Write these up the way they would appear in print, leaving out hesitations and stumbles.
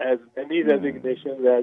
as many resignations as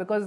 because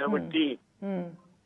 17।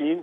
3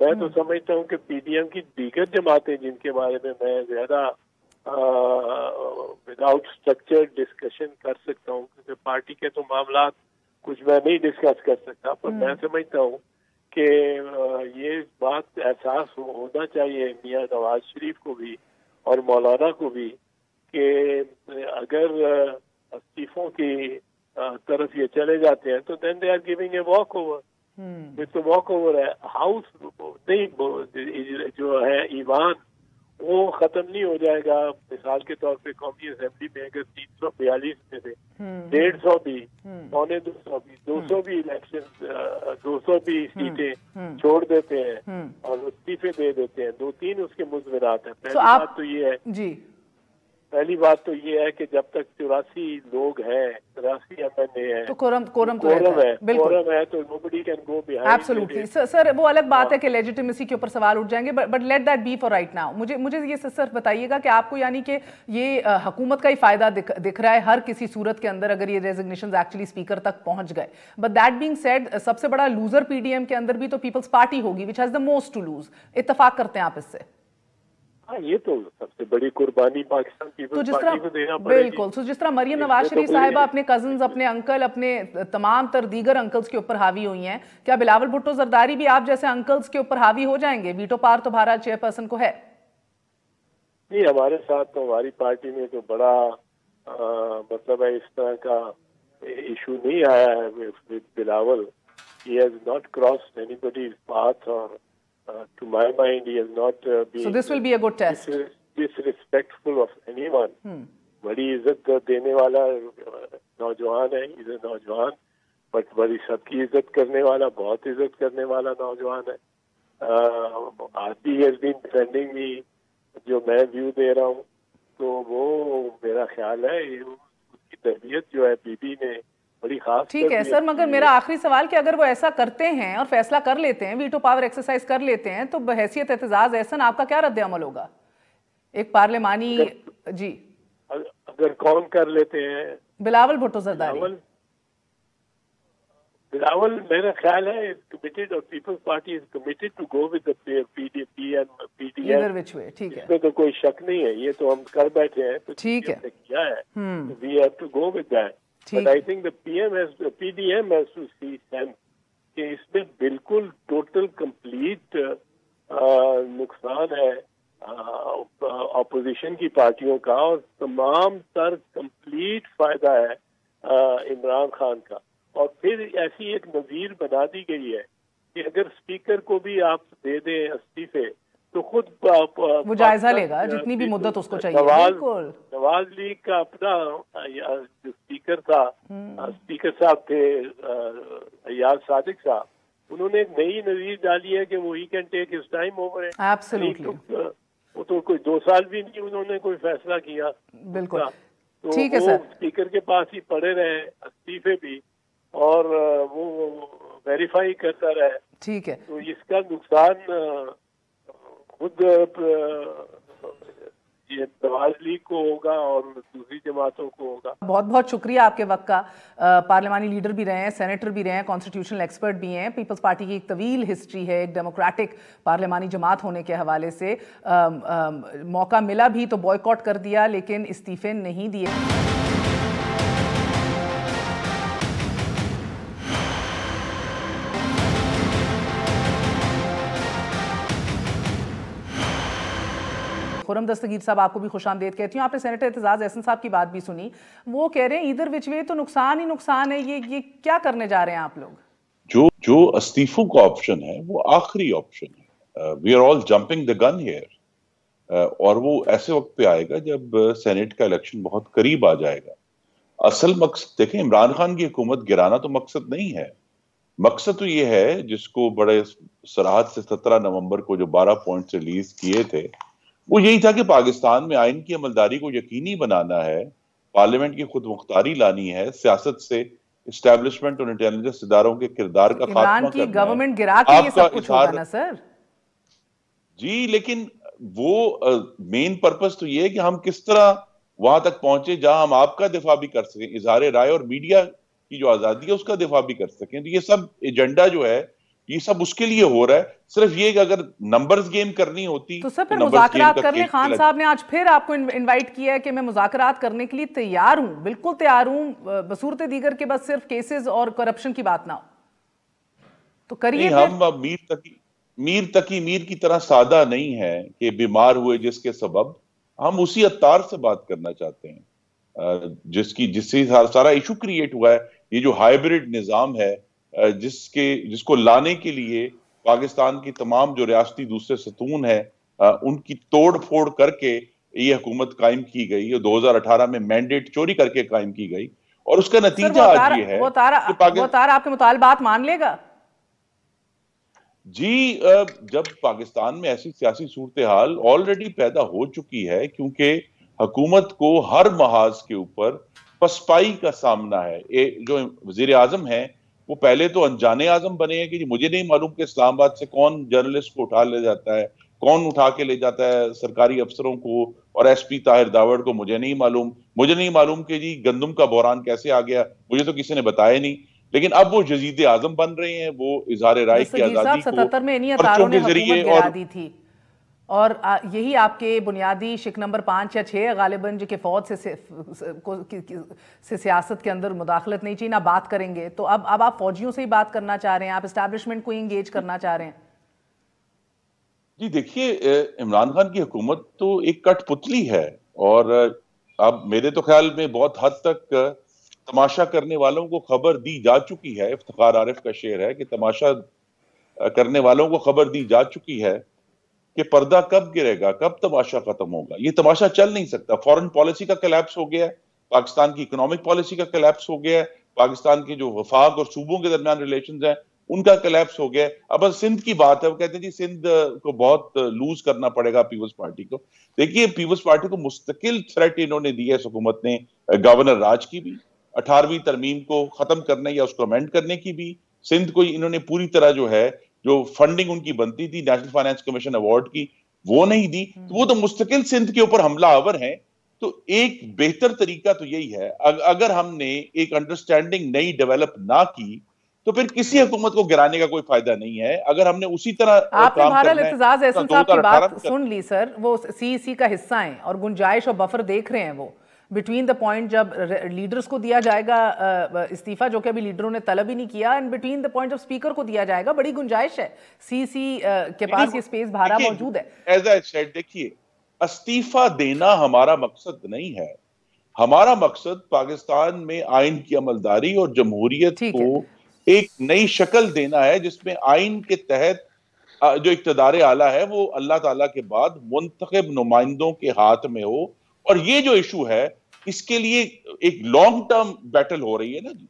میں تو سمجھتا ہوں کہ پی ڈی ایم کی دیگر جماعتیں جن کے بارے میں زیادہ وداؤٹ اسٹرکچر ڈسکشن کر سکتا ہوں، کیونکہ پارٹی کے تو معاملات کچھ میں نہیں ڈسکس کر سکتا، پر میں سمجھتا ہوں کہ یہ بات احساس ہونا چاہیے میاں نواز شریف کو بھی اور مولانا کو بھی کہ اگر استعفوں کی طرف یہ چلے جاتے ہیں تو then they are giving a walk over, تو واک اوور ہے، ہاؤس نہیں جو ہے ایوان وہ ختم نہیں ہو جائے گا۔ مثال کے طور پہ قومی اسمبلی میں اگر 342 میں سے 150 بھی، 250 بھی، 200 بھی الیکشن 200 بھی سیٹیں چھوڑ دیتے ہیں اور استعفے دے دیتے ہیں، 2-3 اس کے مضمرات ہیں۔ پہلی بات تو یہ ہے جی پہلی بات تو یہ ہے کہ جب تک 84 لوگ ہیں، 83 ایم این اے ہیں، تو کورم ہے تو nobody can go behind. Absolutely sir, وہ الگ بات ہے کہ لیجیٹیمیسی کے اوپر سوال اٹھ جائیں گے، but let that be for right now. مجھے یہ سر بتائیے گا کہ آپ کو یعنی کہ یہ حکومت کا ہی فائدہ دکھ رہا ہے ہر کسی صورت کے اندر اگر یہ ریزگنیشنز ایکچولی اسپیکر تک پہنچ گئے، بٹ دیٹ بینگ سیڈ سب سے بڑا لوزر پی ڈی ایم کے اندر بھی تو پیپلز پارٹی ہوگی which has the most to lose, اتفاق کرتے ہیں آپ اس سے؟ یہ تو سب سے بڑی قربانی پاکستان پیپلز پارٹی کو دینا پڑے گی۔ بالکل، تو جس طرح مریم نواز شریف صاحبہ اپنے کزنز، اپنے انکل، اپنے تمام تر دیگر انکلز کے اوپر حاوی ہوئی ہیں، کیا بلاول بھٹو زرداری بھی آپ جیسے انکلز کے اوپر حاوی ہو جائیں گے؟ ویٹو پار تو بہرحال چیئر پرسن کو ہے۔ نہیں، ہمارے ساتھ تو ہماری پارٹی میں تو بڑا مطلب ہے اس طرح کا ایشو نہیں آیا ہے Bilawal. He has not crossed anybody's path or to my mind he has not been So this will be a good test. disrespectful of anyone. بڑی عزت دینے والا نوجوان ہے، یہ نوجوان، بٹ بڑی سب کی عزت کرنے والا، بہت عزت کرنے والا نوجوان ہے۔ آرتی has been defending me، جو میں ویو دے رہا ہوں تو وہ میرا خیال ہے اس کی تربیت جو ہے بی بی نے بڑی خاص۔ ٹھیک ہے سر، مگر میرا آخری سوال کہ اگر وہ ایسا کرتے ہیں اور فیصلہ کر لیتے ہیں، ویٹو پاور ایکسرسائز کر لیتے ہیں، تو بحیثیت اعتزاز احسن آپ کا کیا رد عمل ہوگا؟ ایک پارلیمانی جی اگر کون کر لیتے ہیں؟ بلاول بھٹو زرداری۔ بلاول میرا خیال ہے کمیٹڈ، اور Peoples Party is committed to go with P D M, either which way، ٹھیک ہے، اس میں تو کوئی شک نہیں ہے، یہ تو ہم کر بیٹھے ہیں، تو ٹھیک ہے، کیا ہے، we have to go with that. But I think the PDM has to see sense کہ اس میں بالکل ٹوٹل کمپلیٹ نقصان ہے اپوزیشن کی پارٹیوں کا، اور تمام تر کمپلیٹ فائدہ ہے عمران خان کا۔ اور پھر ایسی ایک نظیر بنا دی گئی ہے کہ اگر اسپیکر کو بھی آپ دے دیں استعفے تو خود وہ جائزہ لے گا جتنی بھی مدت اس کو چاہیے۔ بالکل، نواز لیگ کا اپنا جو اسپیکر تھا، اسپیکر صاحب تھے ایاز صادق صاحب، انہوں نے ایک نئی نظیر ڈالی ہے کہ وہ he can take his time over. Absolutely, وہ تو کوئی 2 سال بھی نہیں انہوں نے کوئی فیصلہ کیا۔ بالکل ٹھیک ہے سر، اسپیکر کے پاس ہی پڑے رہے استعفے بھی، اور وہ ویریفائی کرتا رہے۔ ٹھیک ہے، تو اس کا نقصان خود یہ نواز لیگ کو ہوگا اور دوسری جماعتوں کو ہوگا۔ بہت بہت شکریہ آپ کے وقت کا۔ پارلیمانی لیڈر بھی رہے ہیں، سینیٹر بھی رہے ہیں، کانسٹیٹیوشنل ایکسپرٹ بھی ہیں، پیپلز پارٹی کی ایک طویل ہسٹری ہے ایک ڈیموکریٹک پارلیمانی جماعت ہونے کے حوالے سے۔ موقع ملا بھی تو بوائیکاٹ کر دیا، لیکن استعفے نہیں دیے۔ خرم دستگیر صاحب، آپ کو بھی خوش آمدید کہتی ہوں۔ آپ نے سینیٹر اعتزاز احسن صاحب کی بات بھی سنی، وہ کہہ رہے ہیں ادھر وچ وے تو نقصان ہی نقصان ہے، یہ کیا کرنے جا رہے ہیں آپ لوگ؟ جو استعفوں کا آپشن ہے وہ آخری آپشن ہے۔ We are all jumping the gun here, اور وہ ایسے وقت پہ آئے گا جب سینیٹ کا الیکشن بہت قریب آ جائے گا۔ اصل مقصد دیکھیں، عمران خان کی حکومت گرانا تو مقصد نہیں ہے، مقصد تو یہ ہے جس کو بڑے صراحت سے 17 نومبر کو جو 12 پوائنٹس ریلیز کیے تھے، وہ یہی تھا کہ پاکستان میں آئین کی عملداری کو یقینی بنانا ہے، پارلیمنٹ کی خود مختاری لانی ہے، سیاست سے اسٹیبلشمنٹ اور انٹیلیجنس اداروں کے کردار کا خاتمہ عمران کی گورنمنٹ گرا کے یہ سب کچھ ہوگا نا سر؟ جی، لیکن وہ مین پرپس تو یہ ہے کہ ہم کس طرح وہاں تک پہنچے جہاں ہم آپ کا دفاع بھی کر سکیں، اظہار رائے اور میڈیا کی جو آزادی ہے اس کا دفاع بھی کر سکیں۔ تو یہ سب ایجنڈا جو ہے یہ سب اس کے لیے ہو رہا ہے. صرف یہ کہ اگر نمبرز گیم کرنی ہوتی تو سر پھر مذاکرات کر لیں. خان صاحب نے آج پھر آپ کو انوائٹ کیا ہے کہ میں مذاکرات کرنے کے لیے تیار ہوں, بالکل تیار ہوں, بصورت دیگر کے بس صرف کیسز اور کرپشن کی بات نہ ہو. تو کریے. ہم میر تقی میر کی طرح سادہ نہیں ہے کہ بیمار ہوئے جس کے سبب. ہم اسی عطار سے بات کرنا چاہتے ہیں جس سے سارا ایشو کریٹ ہوا ہے. یہ جو ہائیبریڈ نظام ہے جس کو لانے کے لیے پاکستان کی تمام جو ریاستی دوسرے ستون ہیں ان کی توڑ پھوڑ کر کے یہ حکومت قائم کی گئی. یہ 2018 میں مینڈیٹ چوری کر کے قائم کی گئی اور اس کا نتیجہ آج یہ ہے. وہ تارا آپ کے مطالبات مان لے گا؟ جی جب پاکستان میں ایسی سیاسی صورتحال آلریڈی پیدا ہو چکی ہے کیونکہ حکومت کو ہر محاذ کے اوپر پسپائی کا سامنا ہے. جو وزیر اعظم ہیں وہ پہلے تو انجان اعظم بنے ہیں کہ مجھے نہیں معلوم کہ اسلام آباد سے کون جرنلسٹ کو اٹھا لے جاتا ہے, کون اٹھا کے لے جاتا ہے سرکاری افسروں کو اور ایس پی طاہر داوڑ کو. مجھے نہیں معلوم کہ جی گندم کا بحران کیسے آ گیا, مجھے تو کسی نے بتایا نہیں. لیکن اب وہ جزید اعظم بن رہے ہیں, وہ اظہار رائے کی آزادی کو 77 میں انہی اتاروں نے حکومت گرا دی تھی اور یہی آپ کے بنیادی شک نمبر 5 یا 6 ہے غالباً جو کہ فوج سے سیاست کے اندر مداخلت نہیں چاہیے. نہ بات کریں گے تو اب آپ فوجیوں سے ہی بات کرنا چاہ رہے ہیں, آپ اسٹیبلشمنٹ کو انگیج کرنا چاہ رہے ہیں. جی دیکھیے عمران خان کی حکومت تو ایک کٹ پتلی ہے اور اب میرے تو خیال میں بہت حد تک تماشا کرنے والوں کو خبر دی جا چکی ہے. افتخار عارف کا شعر ہے کہ تماشا کرنے والوں کو خبر دی جا چکی ہے کہ پردہ کب گرے گا, کب تماشا ختم ہوگا. یہ تماشا چل نہیں سکتا. فورن پالیسی کا کلیپس ہو گیا ہے, پاکستان کی اکنامک پالیسی کا کلیپس ہو گیا ہے, پاکستان کے جو وفاق اور صوبوں کے درمیان ریلیشنز ہیں ان کا کلیپس ہو گیا ہے. اب سندھ کی بات ہے, وہ کہتے ہیں جی سندھ کو بہت لوز کرنا پڑے گا پیپلز پارٹی کو. دیکھیے پیپلز پارٹی کو مستقل تھریٹ انہوں نے دی ہے اس حکومت نے, گورنر راج کی بھی, 18ویں ترمیم کو ختم کرنے یا اس کو امینڈ کرنے کی بھی. سندھ کو انہوں نے پوری طرح جو فنڈنگ ان کی بنتی تھی نیشنل فائنانس کمیشن ایوارڈ کی وہ نہیں دی. تو وہ تو مستقل سندھ کے اوپر حملہ آور ہیں. تو ایک بہتر طریقہ تو یہی ہے, اگر ہم نے ایک انڈرسٹینڈنگ نئی ڈیولپ نہ کی تو پھر کسی حکومت کو گرانے کا کوئی فائدہ نہیں ہے. اگر ہم نے اسی طرح آپ نے بہرحال اعتزاز احسن صاحب کی بات سن لی سر, وہ سی کا حصہ ہیں اور گنجائش اور بفر دیکھ رہے ہیں. وہ بٹوین دا پوائنٹ جب لیڈرز کو دیا جائے گا استعفیٰ, جو کہ ابھی لیڈروں نے طلب ہی نہیں کیا, اینڈ بٹوین دا پوائنٹ جب اسپیکر کو دیا جائے گا, بڑی گنجائش ہے. سی کے پاس یہ سپیس بھارا موجود ہے. ایز آئی سیڈ دیکھیے استعفیٰ دینا ہمارا مقصد نہیں ہے. ہمارا مقصد پاکستان میں آئین کی عملداری اور جمہوریت کو ایک نئی شکل دینا ہے جس میں آئین کے تحت جو اقتدار اعلیٰ ہے وہ اللہ تعالیٰ کے بعد منتخب نمائندوں کے ہاتھ میں ہو. اور یہ جو ایشو ہے اس کے لیے ایک لانگ ٹرم بیٹل ہو رہی ہے نا جی,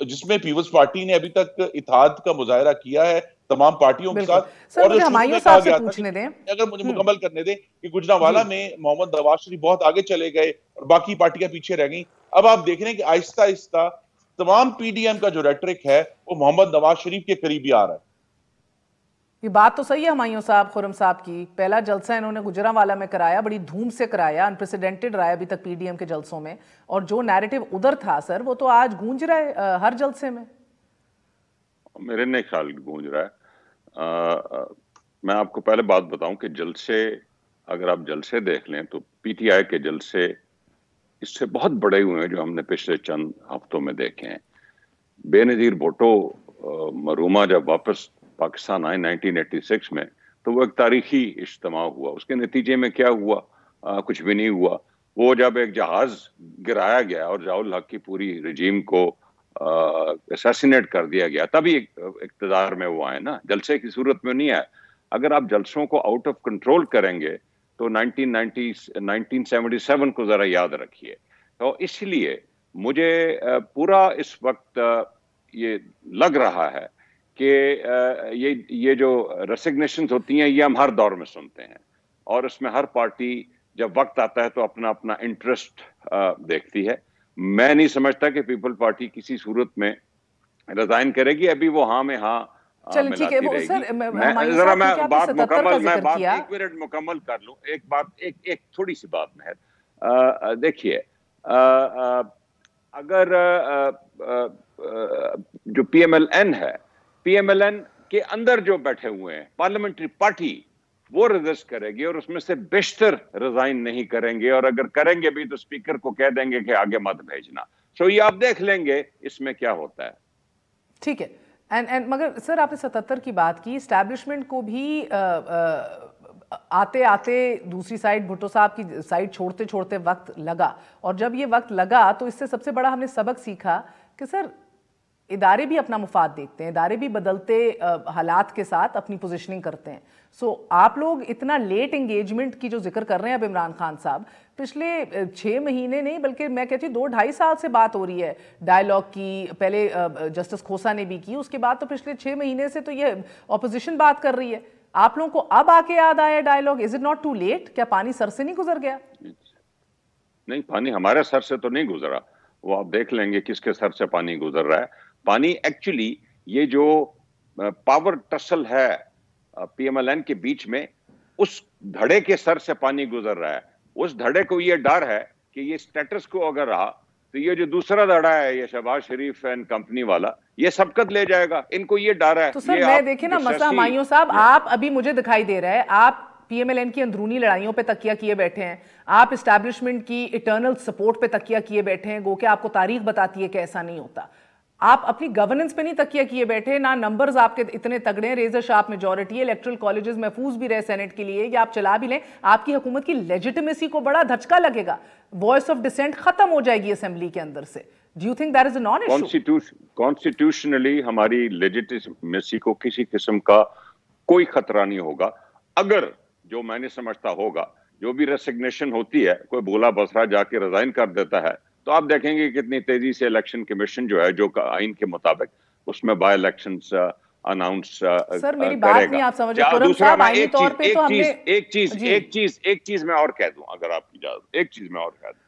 جس میں پیپلز پارٹی نے ابھی تک اتحاد کا مظاہرہ کیا ہے تمام پارٹیوں کے ساتھ. اور اگر مجھے مکمل کرنے دیں کہ گجرانوالہ میں محمد نواز شریف بہت آگے چلے گئے اور باقی پارٹیاں پیچھے رہ گئیں. اب آپ دیکھ رہے ہیں کہ آہستہ آہستہ تمام پی ڈی ایم کا جو ریٹرک ہے وہ محمد نواز شریف کے قریبی آ رہا ہے. یہ بات تو صحیح ہے ہمایوں صاحب, خرم صاحب کی. پہلا جلسہ انہوں نے گجرانوالہ میں کرایا, بڑی دھوم سے کرایا, انپریسیڈنٹڈ رہا ہے ابھی تک پی ڈی ایم کے جلسوں میں, اور جو نیریٹو ادھر تھا سر وہ تو آج گونج رہا ہے ہر جلسے میں. میرے نہیں خیال گونج رہا ہے. میں آپ کو پہلے بات بتاؤں کہ جلسے, اگر آپ جلسے دیکھ لیں تو پی ٹی آئی کے جلسے اس سے بہت بڑے ہوئے ہیں جو ہم نے پچھلے چند ہفتوں میں دیکھے ہیں. بے نظیر بھٹو مرحومہ جب واپس پاکستان آئے 1986 میں تو وہ ایک تاریخی اجتماع ہوا. اس کے نتیجے میں کیا ہوا؟ کچھ بھی نہیں ہوا. وہ جب ایک جہاز گرایا گیا اور ضیاء الحق کی پوری رجیم کو اسیسینیٹ کر دیا گیا تبھی اقتدار میں وہ آئے نا, جلسے کی صورت میں نہیں آئے. اگر آپ جلسوں کو آؤٹ آف کنٹرول کریں گے تو 1977 کو ذرا یاد رکھیے. تو اس لیے مجھے پورا اس وقت یہ لگ رہا ہے کہ یہ جو ریسگنیشنز ہوتی ہیں یہ ہم ہر دور میں سنتے ہیں, اور اس میں ہر پارٹی جب وقت آتا ہے تو اپنا اپنا انٹرسٹ دیکھتی ہے. میں نہیں سمجھتا کہ پیپل پارٹی کسی صورت میں ریزائن کرے گی. ابھی وہ ہاں میں ہاں ملاتی رہے گی. ذرا میں بات ایک منٹ مکمل کر لوں. ایک تھوڑی سی بات میں دیکھیے, اگر جو پی ایم ایل این ہے, پی ایم ایل این کے اندر جو بیٹھے ہوئے ہیں پارلیمنٹری پارٹی وہ رجسٹ کرے گی اور اس میں سے بیشتر ریزائن نہیں کریں گے, اور اگر کریں گے بھی تو اسپیکر کو کہہ دیں گے کہ آگے مت بھیجنا. سو یہ آپ دیکھ لیں گے اس میں کیا ہوتا ہے. ٹھیک ہے. مگر سر آپ نے 77 کی بات کی, اسٹیبلشمنٹ کو بھی آتے آتے دوسری سائڈ بھٹو صاحب کی سائڈ چھوڑتے چھوڑتے وقت لگا, اور جب یہ وقت لگا تو اس سے سب سے بڑا ہم نے سبق سیکھا کہ سر ادارے بھی اپنا مفاد دیکھتے ہیں, ادارے بھی بدلتے حالات کے ساتھ اپنی پوزیشننگ کرتے ہیں. سو آپ لوگ اتنا لیٹ انگیجمنٹ کی جو ذکر کر رہے ہیں اب عمران خان صاحب, پچھلے 6 مہینے نہیں بلکہ میں کہتی ہوں 2-2.5 سال سے بات ہو رہی ہے ڈائیلاگ کی. پہلے جسٹس کھوسا نے بھی کی, اس کے بعد تو پچھلے 6 مہینے سے تو یہ اپوزیشن بات کر رہی ہے. آپ لوگوں کو اب آ کے یاد آیا dialogue? Is it not too late? کیا پانی سر سے نہیں گزر گیا؟ نہیں, پانی ہمارے سر سے تو نہیں گزرا, وہ آپ دیکھ لیں گے کس کے سر سے پانی گزر رہا ہے. پانی ایکچولی یہ جو پاور ٹسل ہے پی ایم ایل این کے بیچ میں, اس دھڑے کے سر سے پانی گزر رہا ہے. اس دھڑے کو یہ ڈر ہے کہ یہ سٹیٹس کو اگر رہا تو یہ جو دوسرا دھڑا ہے یہ شہباز شریف اینڈ کمپنی والا یہ سبقت لے جائے گا. ان کو یہ ڈر ہے. تو سر میں دیکھیں نا مسئلہ ہمایوں صاحب, آپ ابھی مجھے دکھائی دے رہا ہے آپ پی ایم ایل این کی اندرونی لڑائیوں پہ تکیہ کیے بیٹھے ہیں, آپ اسٹیبلشمنٹ کی اٹرنل سپورٹ پہ تکیہ کیے بیٹھے ہیں, گو کہ آپ کو تاریخ بتاتی ہے کہ ایسا نہیں ہوتا. آپ اپنی گورننس پہ نہیں تکیہ کیے بیٹھے, نہ نمبرز آپ کے اتنے تگڑے ہیں, ریزر شارپ میجورٹی ہے, الیکٹرل کالجز محفوظ بھی رہے سینٹ کے لیے, یا آپ چلا بھی لیں, آپ کی حکومت کی لیجٹمیسی کو بڑا دھچکا لگے گا, وائس آف ڈسینٹ ختم ہو جائے گی اسمبلی کے اندر سے. Do you think that is a naan issue? Constitutionally ہماری لیجٹمیسی کو کسی قسم کا کوئی خطرہ نہیں ہوگا. اگر جو میں نے سمجھتا ہوگا جو بھی ریسگنیشن ہوتی ہے, کوئی بولا بسرا جا کے ریزائن کر دیتا ہے, تو آپ دیکھیں گے کتنی تیزی سے الیکشن کمیشن جو ہے جو آئین کے مطابق اس میں بائی الیکشنز اناؤنس سر میری بات نہیں آپ سمجھے. دوسرا میں ایک چیز میں اور کہہ دوں, اگر آپ کی اجازت, ایک چیز میں اور کہہ دوں.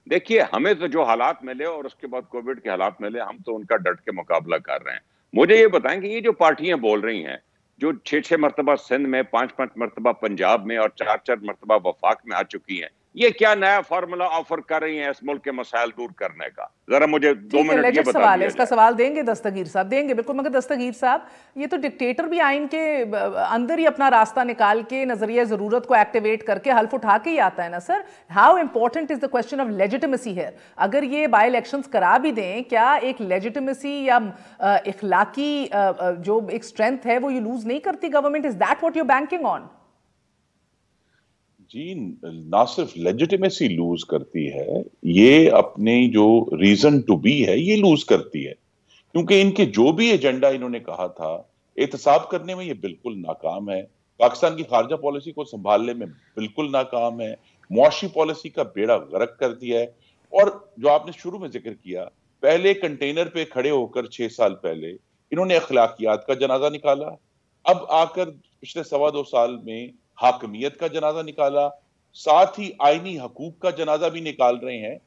دیکھیے ہمیں تو جو حالات ملے اور اس کے بعد کووڈ کے حالات ملے, ہم تو ان کا ڈٹ کے مقابلہ کر رہے ہیں. مجھے یہ بتائیں کہ یہ جو پارٹیاں بول رہی ہیں جو 6 مرتبہ سندھ میں, 5 مرتبہ پنجاب میں اور 4 مرتبہ وفاق میں آ چکی ہیں, یہ کیا نیا فارمولا آفر کر رہی ہیں اس ملک کے مسائل دور کرنے کا؟ ذرا مجھے 2 منٹ یہ بتا سوال ہے, اس کا سوال دیں گے دستگیر صاحب؟ دیں گے بالکل. مگر دستگیر صاحب یہ تو ڈکٹیٹر بھی آئین کے اندر ہی اپنا راستہ نکال کے نظریہ ضرورت کو ایکٹیویٹ کر کے حلف اٹھا کے ہی آتا ہے نا sir. How important is the question of legitimacy ہے؟ اگر یہ بائی الیکشنز کرا بھی دیں, کیا ایک لیجٹمیسی یا اخلاقی جو ایک اسٹرینتھ ہے وہ یہ لوز نہیں کرتی government? Is that what you banking on? جی نہ صرف لیجٹمیسی لوز کرتی ہے, یہ اپنی جو ریزن ٹو بی ہے یہ لوز کرتی ہے, کیونکہ ان کے جو بھی ایجنڈا انہوں نے کہا تھا احتساب کرنے میں یہ بالکل ناکام ہے, پاکستان کی خارجہ پالیسی کو سنبھالنے میں بالکل ناکام ہے, معاشی پالیسی کا بیڑا غرق کر دیا ہے. اور جو آپ نے شروع میں ذکر کیا, پہلے کنٹینر پہ کھڑے ہو کر 6 سال پہلے انہوں نے اخلاقیات کا جنازہ نکالا, اب آ کر پچھلے 2.25 سال میں حاکمیت کا جنازہ نکالا, ساتھ ہی آئینی حقوق کا جنازہ بھی نکال رہے ہیں.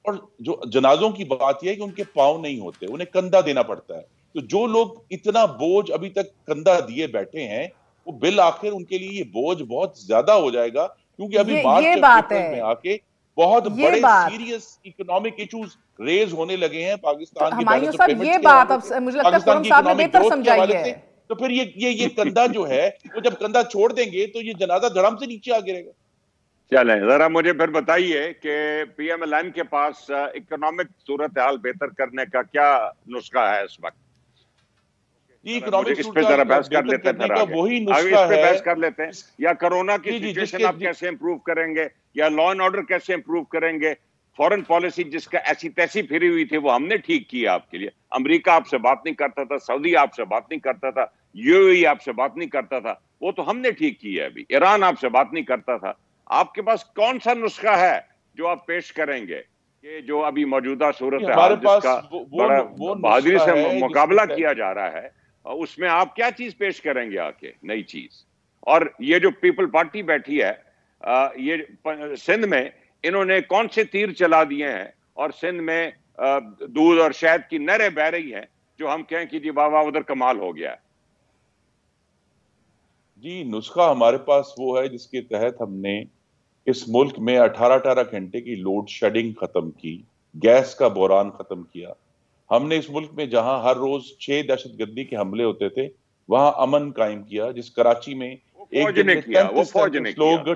اور جو جنازوں کی بات یہ ہے کہ ان کے پاؤں نہیں ہوتے, انہیں کندھا دینا پڑتا ہے. تو جو لوگ اتنا بوجھ ابھی تک کندھا دیے بیٹھے ہیں, وہ بالآخر ان کے لیے یہ بوجھ بہت زیادہ ہو جائے گا, کیونکہ ابھی مارچ میں آ کے بہت بڑے سیریس اکنامک ایشوز ریز ہونے لگے ہیں پاکستان کی بیلنس آف پیمنٹس کے حوالے سے. تو پھر یہ کندھا جو ہے وہ جب کندھا چھوڑ دیں گے تو یہ جنازہ دھڑام سے نیچے آ گرے گا. چلیں ذرا مجھے پھر بتائیے کہ پی ایم ایل این کے پاس اکنامک صورتحال بہتر کرنے کا کیا نسخہ ہے اس وقت؟ اس پہ ذرا بحث کر لیتے ہیں, وہی نسخہ ہے, بحث کر لیتے ہیں. یا کرونا کی سچویشن آپ کیسے امپروو کریں گے, یا لا اینڈ آرڈر کیسے امپروو کریں گے, فورن پالیسی جس کا ایسی تیسی پھری ہوئی تھی وہ ہم نے ٹھیک کیا آپ کے لیے. امریکہ آپ سے بات نہیں کرتا تھا, سعودی آپ سے بات نہیں کرتا تھا, یو اے ای آپ سے بات نہیں کرتا تھا, وہ تو ہم نے ٹھیک کیا ہے. ابھی ایران آپ سے بات نہیں کرتا تھا. آپ کے پاس کون سا نسخہ ہے جو آپ پیش کریں گے کہ جو ابھی موجودہ صورتحال جس کا بڑا بہادری سے مقابلہ کیا جا رہا ہے, اس میں آپ کیا چیز پیش کریں گے آ کے نئی چیز؟ اور یہ جو پیپل پارٹی بیٹھی ہے, یہ سندھ میں انہوں نے کون سے تیر چلا دیے ہیں, اور سندھ میں دودھ اور شہد کی نہریں بہ رہی ہیں جو ہم کہیں کہ جی بابا ادھر کمال ہو گیا ہے. جی نسخہ ہمارے پاس وہ ہے جس کے تحت ہم نے اس ملک میں 18 گھنٹے کی لوڈ شیڈنگ ختم کی, گیس کا بحران ختم کیا, ہم نے اس ملک میں جہاں ہر روز 6 دہشت گردی کے حملے ہوتے تھے وہاں امن قائم کیا. جس کراچی میں ایک دن میں 33 لوگ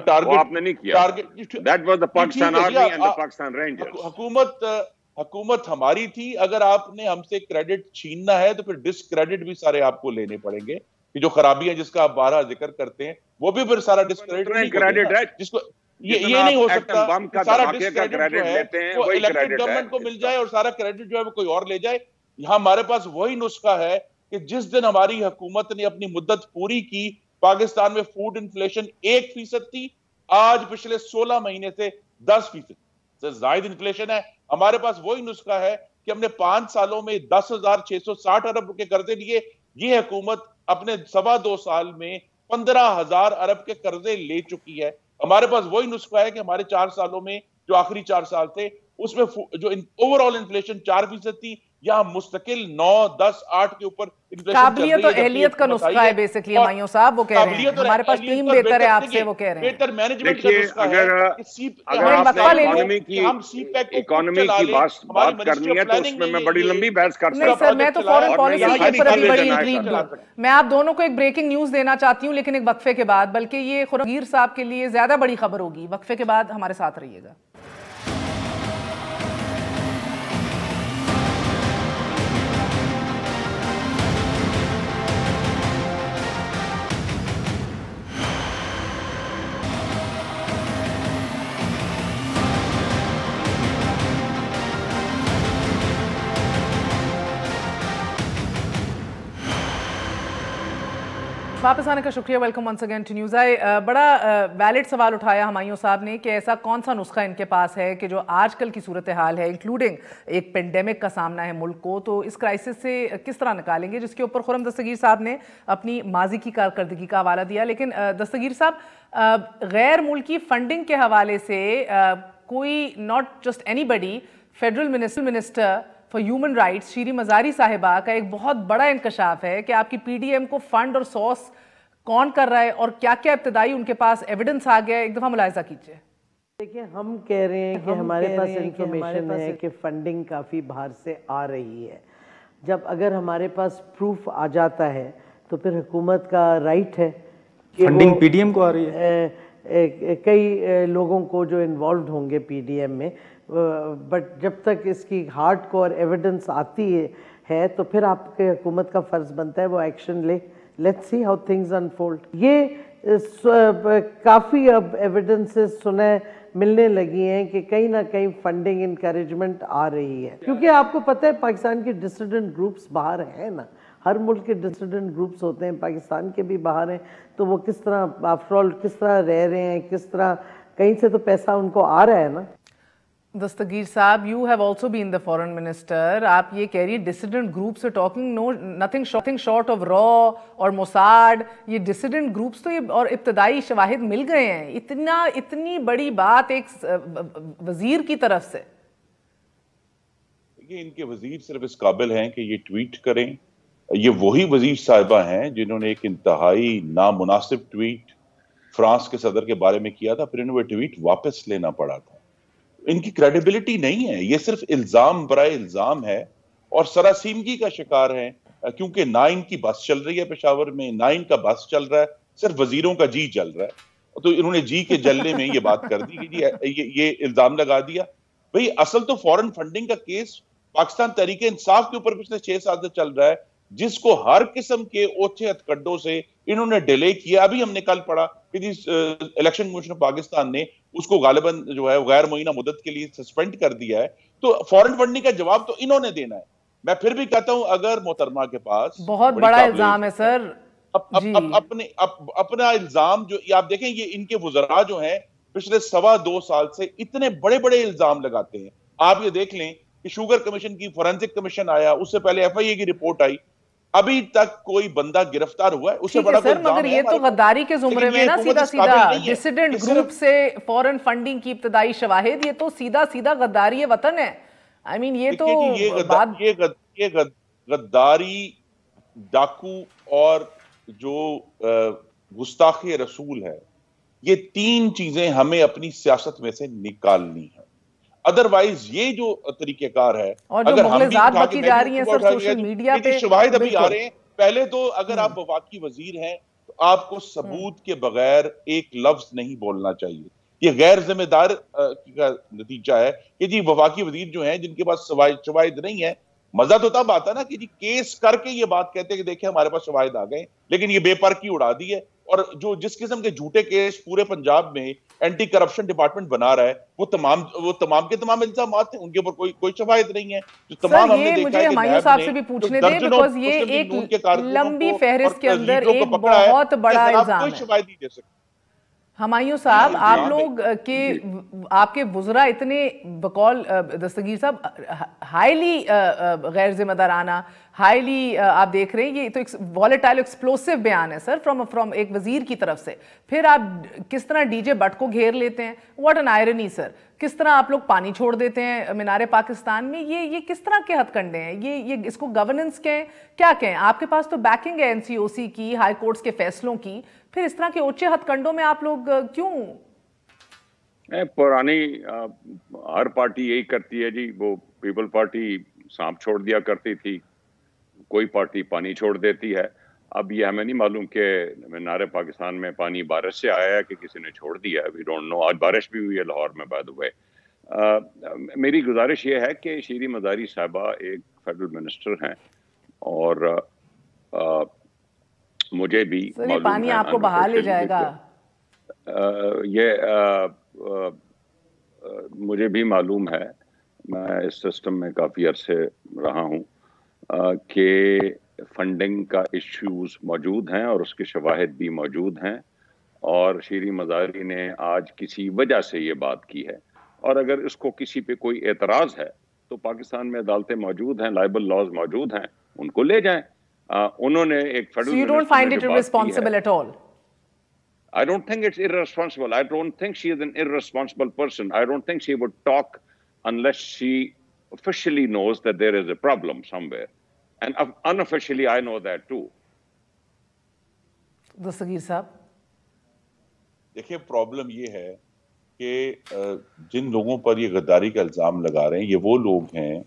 حکومت ہماری تھی. اگر آپ نے ہم سے کریڈٹ چھیننا ہے تو پھر ڈسکریڈٹ بھی سارے آپ کو لینے پڑیں گے کہ جو خرابیاں جس کا آپ بارہا ذکر کرتے ہیں وہ بھی پھر سارا ڈسکریڈٹ ہے. جس کو یہ نہیں ہو سکتا سارا ڈسکریڈٹ جو ہے وہ الیکٹڈ گورنمنٹ کو مل جائے اور سارا کریڈٹ جو ہے وہ کوئی اور لے جائے. یہاں ہمارے پاس وہی نسخہ ہے کہ جس دن ہماری حکومت نے اپنی مدت پوری کی پاکستان میں فوڈ انفلیشن 1% تھی, آج پچھلے 16 مہینے سے 10% سے زائد انفلیشن ہے. ہمارے پاس وہی نسخہ ہے کہ ہم نے 5 سالوں میں 10,660 ارب کے قرضے لیے. یہ حکومت اپنے 2.25 سال میں 15,000 ارب کے قرضے لے چکی ہے. ہمارے پاس وہی نسخہ ہے کہ ہمارے 4 سالوں میں جو آخری 4 سال تھے اس میں جو اوور آل انفلیشن 4% تھی, یہاں مستقل 9, 10, 8 کے اوپر قابلیت اور اہلیت کا نسخہ ہے بیسکلی. ہمایوں صاحب وہ کہہ رہے ہیں ہمارے پاس ٹیم بہتر ہے آپ سے, وہ کہہ رہے ہیں بہتر مینجمنٹ کا نسخہ ہے. اگر اکانومی کی بات کرنی ہے تو اس میں میں بڑی لمبی بحث کر سکتا ہوں. نہیں سر, میں تو فورن پالیسی کے اوپر ابھی بڑی انٹریگڈ ہوں. میں آپ دونوں کو ایک بریکنگ نیوز دینا چاہتی ہوں لیکن ایک وقفے کے بعد, بلکہ یہ خورگیر صاحب کے لیے زیادہ بڑی خبر ہوگی. وقفے کے بعد ہمارے ساتھ رہیے گا. واپس آنے کا شکریہ. Welcome once again to News Eye. بڑا ویلڈ سوال اٹھایا ہمایوں صاحب نے کہ ایسا کون سا نسخہ ان کے پاس ہے کہ جو آج کل کی صورتحال ہے انکلوڈنگ ایک پینڈیمک کا سامنا ہے ملک کو, تو اس کرائسس سے کس طرح نکالیں گے, جس کے اوپر خرم دستگیر صاحب نے اپنی ماضی کی کارکردگی کا حوالہ دیا. لیکن دستگیر صاحب, غیر ملکی فنڈنگ کے حوالے سے کوئی not just anybody, federal minister for human rights Shireen Mazari صاحبہ کا ایک بہت بڑا انکشاف ہے کہ آپ کی پی ڈی ایم کو فنڈ اور سورس کون کر رہا ہے اور کیا کیا ابتدائی ان کے پاس ایویڈنس آ گیا ہے. ایک دفعہ ملاحظہ کیجئے. دیکھیں, ہم کہہ رہے ہیں کہ ہمارے پاس انفارمیشن ہے کہ فنڈنگ کافی باہر سے آ رہی ہے. جب اگر ہمارے پاس پروف آ جاتا ہے تو پھر حکومت کا رائٹ ہے کہ فنڈنگ پی ڈی ایم کو آ رہی ہے. کئی لوگوں کو جو انوالوڈ ہوں گے پی ڈی ایم میں, بٹ جب تک اس کی ہارڈ کور ایویڈنس آتی ہے تو پھر آپ کے حکومت کا فرض بنتا ہے وہ ایکشن لے. Let's see how things unfold. یہ کافی اب ایویڈنسز ملنے لگی ہیں کہ کہیں نہ کہیں فنڈنگ انکریجمنٹ آ رہی ہے, کیونکہ آپ کو پتہ ہے پاکستان کے ڈسیڈنٹ گروپس باہر ہیں نا, ہر ملک کے ڈسیڈنٹ گروپس ہوتے ہیں, پاکستان کے بھی باہر ہیں, تو وہ کس طرح آفٹر آل کس طرح رہ رہے ہیں, کس طرح کہیں سے تو پیسہ ان کو آ رہا ہے نا. دستگیر صاحب, you have also been the foreign minister. آپ یہ کہہ رہی ہیں ڈسیڈنٹ گروپ سے talking, no nothing short of را اور موساد, یہ ڈسیڈنٹ گروپس تو یہ اور ابتدائی شواہد مل گئے ہیں. اتنی بڑی بات ایک وزیر کی طرف سے. دیکھیے, ان کے وزیر صرف اس قابل ہیں کہ یہ ٹویٹ کریں. یہ وہی وزیر صاحبہ ہیں جنہوں نے ایک انتہائی نامناسب ٹویٹ فرانس کے صدر کے بارے میں کیا تھا, پھر انہیں وہ ٹویٹ واپس لینا پڑا تھا. ان کی کریڈیبلٹی نہیں ہے, یہ صرف الزام برائے الزام ہے اور سراسیمگی کا شکار ہیں, کیونکہ نہ ان کی بس چل رہی ہے پشاور میں, نہ ان کا بس چل رہا ہے, صرف وزیروں کا جی چل رہا ہے. تو انہوں نے جی کے جلنے میں یہ بات کر دی کہ جی یہ الزام لگا دیا. بھئی اصل تو فورن فنڈنگ کا کیس پاکستان تحریک انصاف کے اوپر پچھلے 6 سال سے چل رہا ہے, جس کو ہر قسم کے اوچھے ہتھکڑوں سے انہوں نے ڈیلے کیا. ابھی ہم نے کل پڑھا کہ جس الیکشن کمیشن آف پاکستان نے اس کو غالباً جو ہے غیر معینہ مدت کے لیے سسپینڈ کر دیا ہے. تو فورن فنڈنگ کا جواب تو انہوں نے دینا ہے. میں پھر بھی کہتا ہوں اگر محترمہ کے پاس بہت بڑا الزام ہے سر, اپنا الزام جو آپ دیکھیں, یہ ان کے وزراء جو ہیں پچھلے 2.25 سال سے اتنے بڑے بڑے الزام لگاتے ہیں. آپ یہ دیکھ لیں کہ شوگر کمیشن کی فورینسک کمیشن آیا, اس سے پہلے ایف آئی اے کی رپورٹ آئی, ابھی تک کوئی بندہ گرفتار ہوا ہے. اس سے بڑا سر مگر یہ تو غداری کے زمرے میں نا, سیدھا سیدھا ڈسیڈنٹ گروپ سے فورن فنڈنگ کی ابتدائی شواہد, یہ تو سیدھا سیدھا غداری وطن ہے. آئی مین یہ تو غداری, ڈاکو اور جو گستاخ رسول ہے, یہ 3 چیزیں ہمیں اپنی سیاست میں سے نکالنی ہیں. ادروائز یہ جو طریقہ کار ہے, اور جو مغلظات بکی جا رہی ہیں سر سوشل میڈیا پہ, شواہد ابھی آ رہے ہیں. پہلے تو اگر آپ وفاقی وزیر ہیں تو آپ کو ثبوت کے بغیر ایک لفظ نہیں بولنا چاہیے. یہ غیر ذمہ دار کا نتیجہ ہے کہ جی وفاقی وزیر جو ہیں جن کے پاس شواہد نہیں ہے. مزہ تو تب آتا نا کہ جی کیس کر کے یہ بات کہتے ہیں کہ دیکھیں ہمارے پاس شواہد آ گئے, لیکن یہ بے پر کی اڑا دی ہے. اور جو جس قسم کے جھوٹے کیس پورے پنجاب میں اینٹی کرپشن ڈپارٹمنٹ بنا رہا ہے, وہ تمام کے تمام الزامات ہیں, ان کے اوپر کوئی شواہد نہیں ہے. جو تمام ہم نے دیکھا ہے کہ ہمایوں صاحب سے بھی پوچھنے دیں, بیکاز یہ ایک لمبی فہرست کے اندر ایک بہت بڑا الزام ہے. کوئی شواہد نہیں دے سکتے. ہمایوں صاحب, آپ لوگ کے آپ کے وزراء اتنے بقول دستگیر صاحب ہائیلی غیر ذمہ دارانہ, ہائیلی آپ دیکھ رہے ہیں, یہ تو ایک والیٹائل ایکسپلوسیو بیان ہے سر فرام ایک وزیر کی طرف سے. پھر آپ کس طرح ڈی جے بٹ کو گھیر لیتے ہیں, واٹ این آئرنی سر. کس طرح آپ لوگ پانی چھوڑ دیتے ہیں مینار پاکستان میں, یہ کس طرح کے ہتھ کنڈے ہیں, یہ اس کو گورننس کہیں کیا کہیں. آپ کے پاس تو بیکنگ ہے NCOC کی, ہائی کورٹس کے فیصلوں کی, پھر اس طرح کے اونچے ہتھ کنڈوں میں آپ لوگ کیوں؟ پرانی ہر پارٹی یہی کرتی ہے جی. وہ پیپل پارٹی سانپ چھوڑ دیا کرتی تھی, کوئی پارٹی پانی چھوڑ دیتی ہے. اب یہ ہمیں نہیں معلوم کہ مینار پاکستان میں پانی بارش سے آیا ہے کہ کسی نے چھوڑ دیا ہے. We don't know. آج بارش بھی ہوئی ہے لاہور میں بائی دی وے. میری گزارش یہ ہے کہ شیریں مزاری صاحبہ ایک فیڈرل منسٹر ہیں, اور مجھے بھی یہ پانی آپ کو بہا لے جائے گا. مجھے بھی معلوم ہے, میں اس سسٹم میں کافی عرصے رہا ہوں, کہ فنڈنگ کا ایشوز موجود ہیں اور اس کے شواہد بھی موجود ہیں. اور شیریں مزاری نے آج کسی وجہ سے یہ بات کی ہے, اور اگر اس کو کسی پہ کوئی اعتراض ہے تو پاکستان میں عدالتیں موجود ہیں, لائبل لاز موجود ہیں, ان کو لے جائیں. انہوں نے ایک So you don't find it irresponsible at all? I don't think it's irresponsible. I don't think she is an irresponsible person. I don't think she would talk unless she officially knows that there is a problem somewhere. And unofficially, I know that too. Dastgir صاحب دیکھیں, problem یہ ہے کہ جن لوگوں پر یہ غداری کا الزام لگا رہے ہیں, یہ وہ لوگ ہیں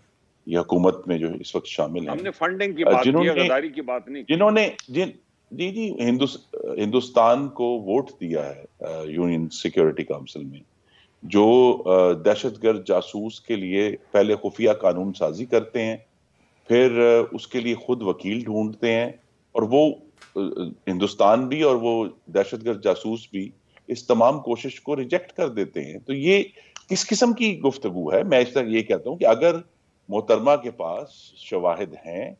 یہ حکومت میں جو اس وقت شامل ہیں. ہم نے فنڈنگ کی بات کی, غداری کی بات نہیں کی. جنہوں نے جی ہندوستان کو ووٹ دیا ہے یونین سیکیورٹی کونسل میں, جو دہشت گرد جاسوس کے لیے پہلے خفیہ قانون سازی کرتے ہیں, پھر اس کے لیے خود وکیل ڈھونڈتے ہیں, اور وہ ہندوستان بھی اور وہ دہشت گرد جاسوس بھی اس تمام کوشش کو ریجیکٹ کر دیتے ہیں. تو یہ کس قسم کی گفتگو ہے؟ میں اس طرح یہ کہتا ہوں کہ اگر محترمہ کے پاس شواہد ہیں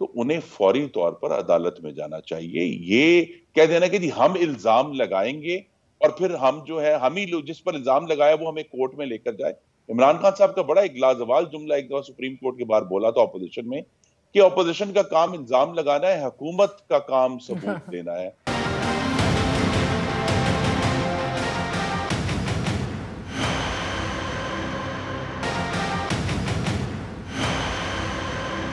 تو انہیں فوری طور پر عدالت میں جانا چاہیے. یہ کہہ دینا کہ جی ہم الزام لگائیں گے اور پھر ہم جو ہے ہم ہی لوگ جس پر الزام لگایا وہ ہمیں کورٹ میں لے کر جائے. عمران خان صاحب کا بڑا ایک لازوال جملہ ایک دفعہ سپریم کورٹ کے باہر بولا تھا اپوزیشن میں, کہ اپوزیشن کا کام الزام لگانا ہے, حکومت کا کام ثبوت دینا ہے.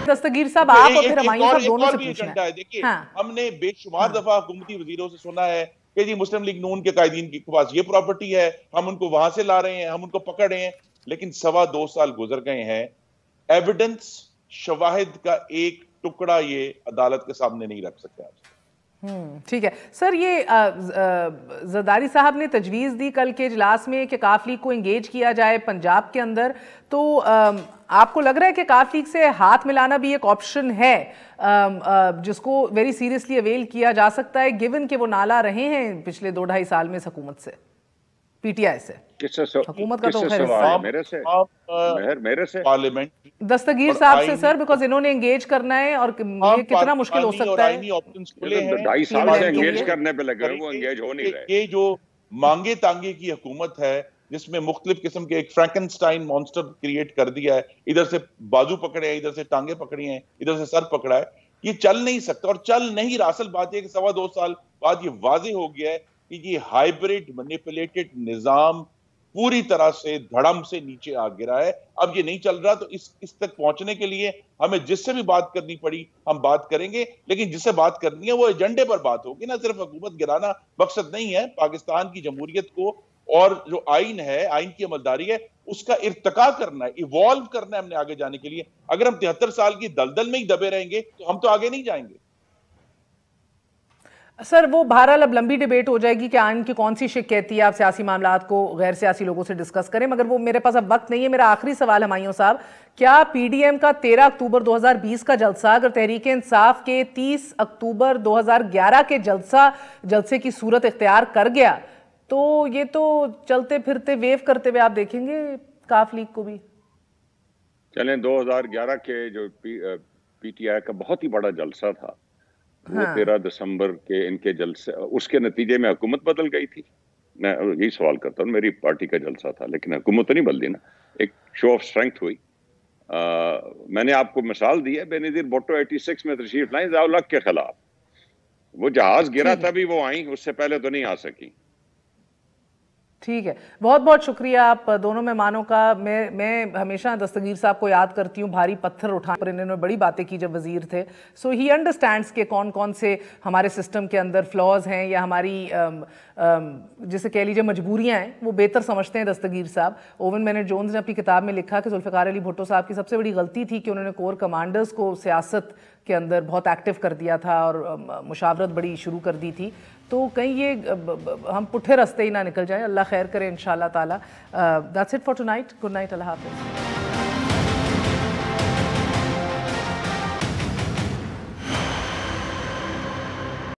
دستگیر صاحب آپ اور پھر ہمایوں صاحب دونوں سے پوچھنا ہے. دیکھیے, ہم نے بے شمار دفعہ حکومتی وزیروں سے سنا ہے کہ جی مسلم لیگ نون کے قائدین کے پاس یہ پراپرٹی ہے, ہم ان کو وہاں سے لا رہے ہیں, ہم ان کو پکڑ رہے ہیں. لیکن 2.25 سال گزر گئے ہیں, ایویڈنس شواہد کا ایک ٹکڑا یہ عدالت کے سامنے نہیں رکھ سکتے. ٹھیک ہے سر, یہ زرداری صاحب نے تجویز دی کل کے اجلاس میں کہ کاف لیگ کو انگیج کیا جائے پنجاب کے اندر, تو آپ کو لگ رہا ہے کہ کاف لیگ سے ہاتھ ملانا بھی ایک آپشن ہے جس کو ویری سیریسلی اویل کیا جا سکتا ہے, گیون کہ وہ نالا رہے ہیں پچھلے 2-2.5 سال میں حکومت سے, پی ٹی آئی سے, حکومت کا تو میرے سے دستگیر صاحب سے سر, بیکاز انہوں نے انگیج کرنا ہے اور یہ کتنا مشکل ہو سکتا ہے. 2.5 سال سے انگیج کرنے پہ لگے, وہ انگیج ہو نہیں رہے. یہ جو مانگے تانگے کی حکومت ہے جس میں مختلف قسم کے ایک فرینکنسٹائن مانسٹر کریٹ کر دیا ہے, ادھر سے بازو پکڑے ہیں, ادھر سے ٹانگیں پکڑی ہیں, ادھر سے سر پکڑا ہے, یہ چل نہیں سکتا. اور چل نہیں رہا. اصل بات یہ کہ 2.25 سال بعد یہ واضح ہو گیا ہے کہ یہ ہائیبریڈ مینیپولیٹڈ نظام پوری طرح سے دھڑم سے نیچے آ گرا ہے. اب یہ نہیں چل رہا, تو اس تک پہنچنے کے لیے ہمیں جس سے بھی بات کرنی پڑی ہم بات کریں گے, لیکن جس سے بات کرنی ہے وہ ایجنڈے پر بات ہوگی, نہ صرف حکومت گرانا مقصد نہیں ہے. پاکستان کی جمہوریت کو اور جو آئین ہے، آئین کی عملداری ہے، اس کا ارتقا کرنا ہے، ایوالو کرنا ہے ہم نے آگے جانے کے لیے. اگر ہم 73 سال کی دلدل میں ہی دبے رہیں گے تو ہم تو آگے نہیں جائیں گے. سر وہ بہرحال اب لمبی ڈیبیٹ ہو جائے گی کہ آئین کی کون سی شق کہتی ہے آپ سیاسی معاملات کو غیر سیاسی لوگوں سے ڈسکس کریں، مگر وہ میرے پاس اب وقت نہیں ہے. میرا آخری سوال ہمایوں صاحب، کیا پی ڈی ایم کا 13 اکتوبر 2020 کا جلسہ اگر تحریک انصاف کے 30 اکتوبر 2011 کے جلسے کی صورت اختیار کر گیا تو یہ تو چلتے پھرتے ویو کرتے ہوئے آپ دیکھیں گے کاف لیگ کو بھی؟ چلیں 2011 کے جو پی ٹی آئی کا بہت ہی بڑا جلسہ تھا وہ 13 دسمبر کے ان کے جلسے، اس کے نتیجے میں حکومت بدل گئی تھی. میں یہی سوال کرتا ہوں، میری پارٹی کا جلسہ تھا لیکن حکومت تو نہیں بدلی نا، ایک شو آف اسٹرینگتھ ہوئی. میں نے آپ کو مثال دی ہے، بے نظیر بھٹو 86 میں تشریف لائیں ضیاء الحق کے خلاف. وہ جہاز گرا تبھی وہ آئیں، اس سے پہلے تو نہیں آ سکی. ٹھیک ہے، بہت بہت شکریہ آپ دونوں مہمانوں کا. میں ہمیشہ دستگیر صاحب کو یاد کرتی ہوں، بھاری پتھر اٹھانے پر انہوں نے بڑی باتیں کی جب وزیر تھے. سو ہی انڈرسٹینڈس کہ کون کون سے ہمارے سسٹم کے اندر فلاز ہیں یا ہماری جسے کہہ لیجیے مجبوریاں ہیں، وہ بہتر سمجھتے ہیں دستگیر صاحب. اوون بینٹ جونز نے اپنی کتاب میں لکھا کہ ذوالفقار علی بھٹو صاحب کی سب سے بڑی غلطی تھی کہ انہوں نے کور کمانڈرز کو سیاست کے اندر بہت ایکٹیو کر دیا تھا اور مشاورت بڑی شروع کر دی تھی. تو کہیں یہ ہم پٹھے رستے ہی نہ نکل جائیں. اللہ خیر کرے انشاءاللہ تعالی. That's it for tonight. Good night. اللہ حافظ.